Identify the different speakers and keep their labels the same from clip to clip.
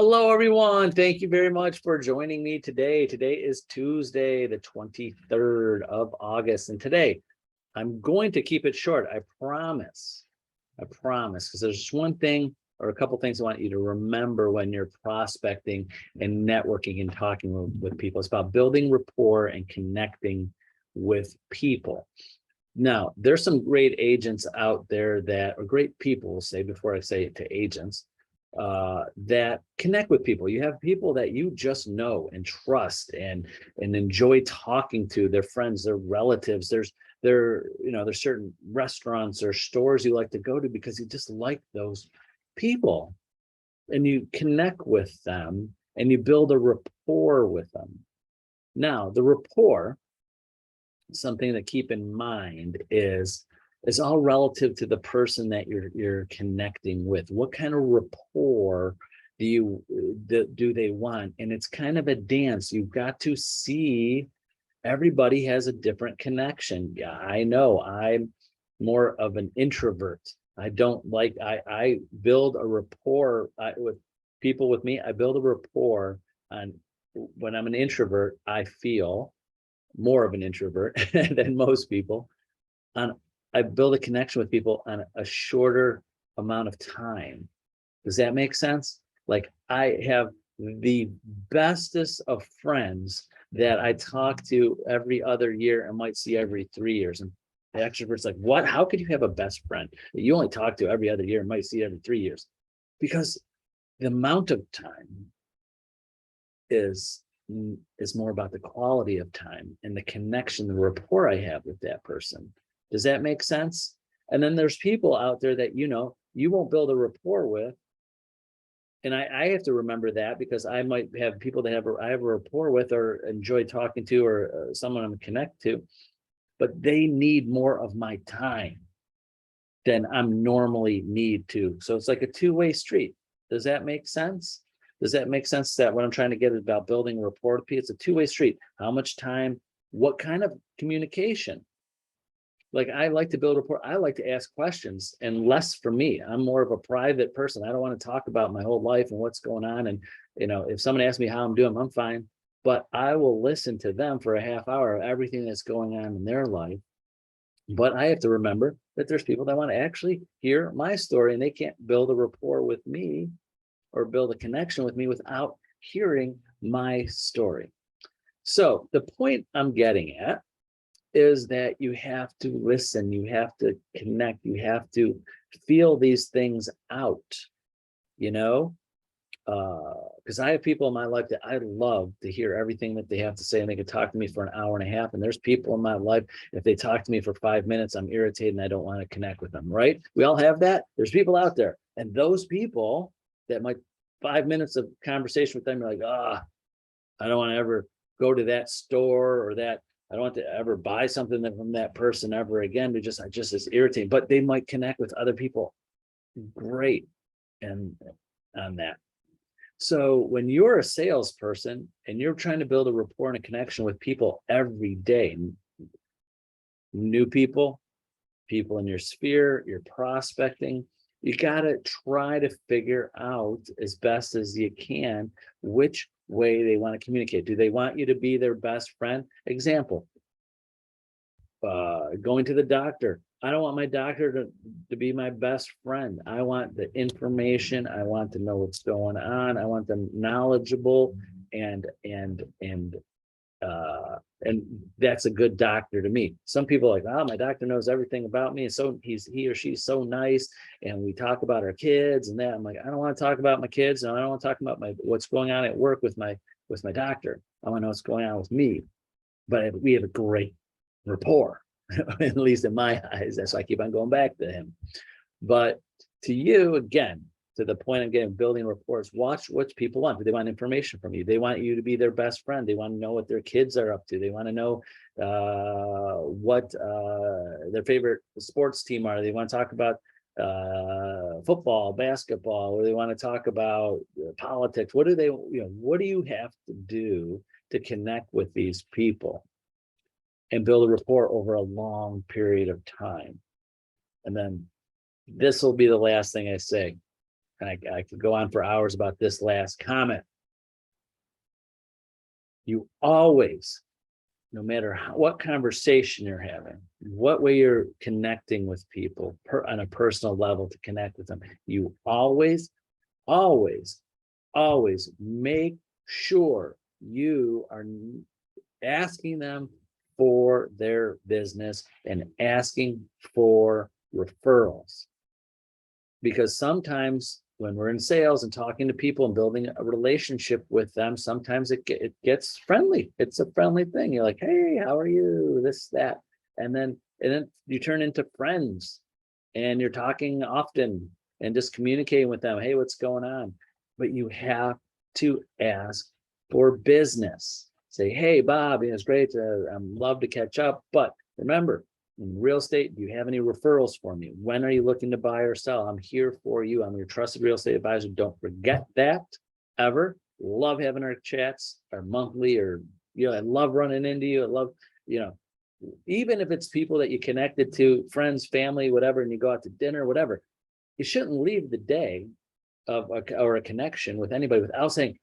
Speaker 1: Hello, everyone. Thank you very much for joining me today. Today is Tuesday, the 23rd of August. And today I'm going to keep it short. I promise. I promise. Because there's just one thing or a couple things I want you to remember when you're prospecting and networking and talking with people. It's about building rapport and connecting with people. Now, there's some great agents out there that, or great people, we'll say before I say it to agents, that connect with people. You have people that you just know and trust and enjoy talking to. Their friends, their relatives. There's certain restaurants or stores you like to go to because you just like those people, and you connect with them and you build a rapport with them. Now, the rapport, something to keep in mind is all relative to the person that you're connecting with. What kind of rapport do they want? And it's kind of a dance. You've got to see everybody has a different connection. Yeah, I know I'm more of an introvert. I build a rapport with people with me. I build a rapport on when I'm an introvert. I feel more of an introvert than most people. I build a connection with people on a shorter amount of time. Does that make sense? Like, I have the bestest of friends that I talk to every other year and might see every 3 years. And the extrovert's like, what? How could you have a best friend that you only talk to every other year and might see every 3 years? Because the amount of time is more about the quality of time and the connection, the rapport I have with that person. Does that make sense? And then there's people out there that you won't build a rapport with. And I have to remember that, because I might have people that I have a rapport with or enjoy talking to, or someone I'm connected to, but they need more of my time than I'm normally need to. So it's like a two-way street. Does that make sense? Does that make sense? That what I'm trying to get is about building rapport with people. It's a two-way street. How much time? What kind of communication? Like, I like to build rapport. I like to ask questions, and less for me. I'm more of a private person. I don't want to talk about my whole life and what's going on. And if someone asks me how I'm doing, I'm fine. But I will listen to them for a half hour of everything that's going on in their life. But I have to remember that there's people that want to actually hear my story, and they can't build a rapport with me or build a connection with me without hearing my story. So the point I'm getting at is that you have to listen, you have to connect, you have to feel these things out, because I have people in my life that I love to hear everything that they have to say, and they can talk to me for an hour and a half. And there's people in my life, if they talk to me for 5 minutes, I'm irritated and I don't want to connect with them, right? We all have that. There's people out there, and those people that might 5 minutes of conversation with them, you're like, I don't want to ever go to that store, or that I don't want to ever buy something from that person ever again. I just is irritating. But they might connect with other people. Great. And on that. So when you're a salesperson and you're trying to build a rapport and a connection with people every day, new people in your sphere, you're prospecting, you got to try to figure out as best as you can which way they want to communicate. Do they want you to be their best friend? Example, going to the doctor. I don't want my doctor to be my best friend. I want the information. I want to know what's going on. I want them knowledgeable, and that's a good doctor to me. Some people are like, oh, my doctor knows everything about me. So he or she's so nice. And we talk about our kids and that. I'm like, I don't want to talk about my kids. And I don't want to talk about what's going on at work with my doctor. I want to know what's going on with me. But we have a great rapport, at least in my eyes. That's why I keep on going back to him. But to you, again, to the point of getting building reports, watch what people want. Do they want information from you? They want you to be their best friend. They want to know what their kids are up to. They want to know what their favorite sports team are. They want to talk about football, basketball, or they want to talk about politics. What do they, what do you have to do to connect with these people and build a rapport over a long period of time? And then this will be the last thing I say. and I could go on for hours about this last comment. You always, no matter what conversation you're having, what way you're connecting with people on a personal level to connect with them, you always, always, always make sure you are asking them for their business and asking for referrals. Because sometimes when we're in sales and talking to people and building a relationship with them, sometimes it gets friendly. It's a friendly thing. You're like, hey, how are you? This, that. And then you turn into friends and you're talking often and just communicating with them. Hey, what's going on? But you have to ask for business. Say, hey, Bob, it's great. I'd love to catch up. But remember, in real estate, do you have any referrals for me? When are you looking to buy or sell? I'm here for you. I'm your trusted real estate advisor. Don't forget that ever. Love having our chats, our monthly, or, I love running into you. I love, even if it's people that you connected to, friends, family, whatever, and you go out to dinner, whatever, you shouldn't leave the day or a connection with anybody without saying,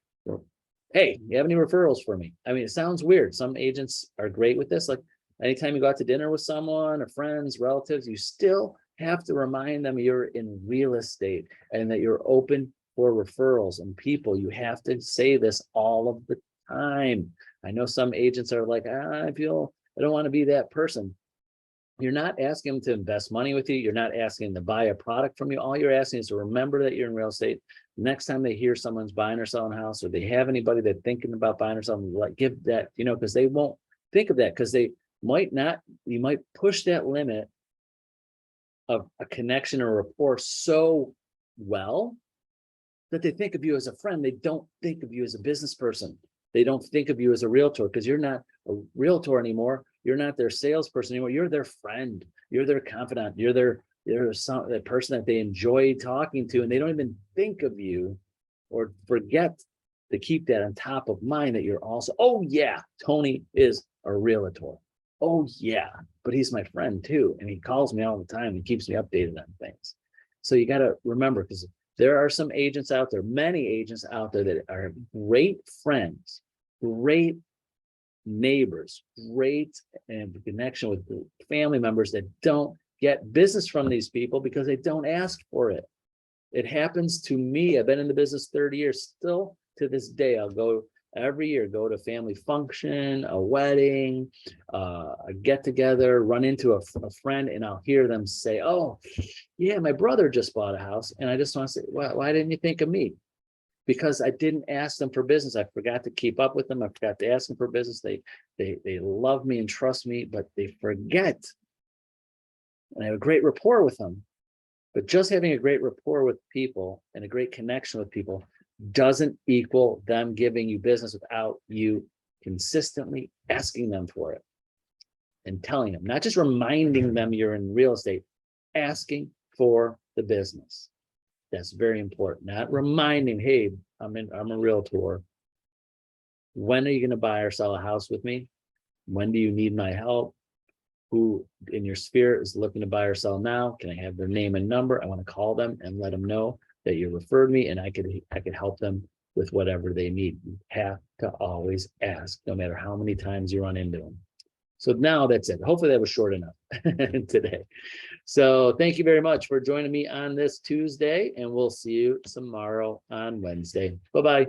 Speaker 1: hey, you have any referrals for me? I mean, it sounds weird. Some agents are great with this. Like, anytime you go out to dinner with someone or friends, relatives, you still have to remind them you're in real estate and that you're open for referrals and people. You have to say this all of the time. I know some agents are like, I don't want to be that person. You're not asking them to invest money with you. You're not asking them to buy a product from you. All you're asking is to remember that you're in real estate. Next time they hear someone's buying or selling a house, or they have anybody that's thinking about buying or selling, like, give that, because they won't think of that, because they might not, you might push that limit of a connection or rapport so well that they think of you as a friend. They don't think of you as a business person. They don't think of you as a realtor, because you're not a realtor anymore. You're not their salesperson anymore. You're their friend. You're their confidant. You're the person that they enjoy talking to, and they don't even think of you or forget to keep that on top of mind, that you're also, oh yeah, Tony is a realtor. Oh yeah, but he's my friend too, and he calls me all the time and keeps me updated on things. So you got to remember, because there are some agents out there, many agents out there that are great friends, great neighbors, great and connection with family members that don't get business from these people because they don't ask for it. It happens to me. I've been in the business 30 years. Still to this day, I'll go every year, go to family function, a wedding, a get together, run into a friend, and I'll hear them say, oh yeah, my brother just bought a house. And I just want to say, why didn't you think of me? Because I didn't ask them for business. I forgot to keep up with them. I forgot to ask them for business. They love me and trust me, but they forget. And I have a great rapport with them. But just having a great rapport with people and a great connection with people doesn't equal them giving you business without you consistently asking them for it and telling them, not just reminding them you're in real estate, asking for the business. That's very important. Not reminding, hey, I'm a realtor. When are you going to buy or sell a house with me? When do you need my help? Who in your sphere is looking to buy or sell now? Can I have their name and number? I want to call them and let them know that you referred me, and I could help them with whatever they need. You have to always ask, no matter how many times you run into them. So now that's it. Hopefully that was short enough today. So thank you very much for joining me on this Tuesday, and we'll see you tomorrow on Wednesday. Bye-bye.